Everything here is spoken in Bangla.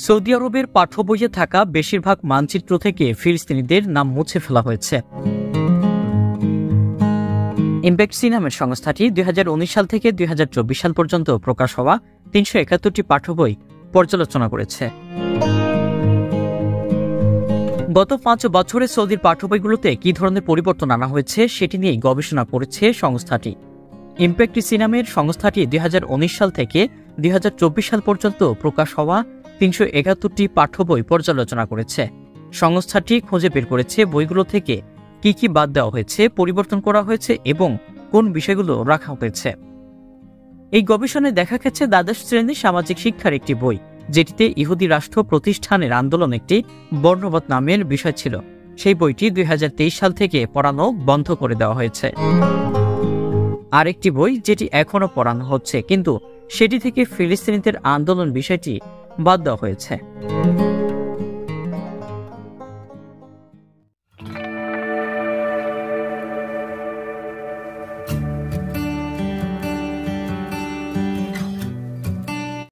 সৌদি আরবের পাঠ্য বইয়ে থাকা বেশিরভাগ মানচিত্র থেকে ফিলিস্তিনিদের নাম মুছে ফেলা হয়েছে। ইম্প্যাক্ট নামের সংস্থাটি 2019 সাল থেকে 2024 সাল পর্যন্ত প্রকাশ হওয়া 371টি পাঠ্য বই পর্যালোচনা করেছে। গত 5 বছরে সৌদির পাঠ্য বইগুলোতে কি ধরনের পরিবর্তন আনা হয়েছে সেটি নিয়েই গবেষণা করেছে সংস্থাটি। ইম্প্যাক্ট নামের সংস্থাটি 2019 সাল থেকে 2024 সাল পর্যন্ত প্রকাশ হওয়া 371টি পাঠ্য বই পর্যালোচনা করেছে। সংস্থাটি খুঁজে বের করেছে বইগুলো থেকে কি কি বাদ দেওয়া হয়েছে, পরিবর্তন করা হয়েছে এবং কোন বিষয়গুলো রাখা হয়েছে। এই গবেষণায় দেখা গেছে দ্বাদশ শ্রেণীর সামাজিক শিক্ষার একটি বই, যেটিতে ইহুদি রাষ্ট্র প্রতিষ্ঠানের আন্দোলন একটি বর্ণবাদ নামের বিষয় ছিল, সেই বইটি 2023 সাল থেকে পড়ানো বন্ধ করে দেওয়া হয়েছে। আরেকটি বই যেটি এখনও পড়ানো হচ্ছে, কিন্তু সেটি থেকে ফিলিস্তিনিদের আন্দোলন বিষয়টি বাদ দেওয়া হয়েছে।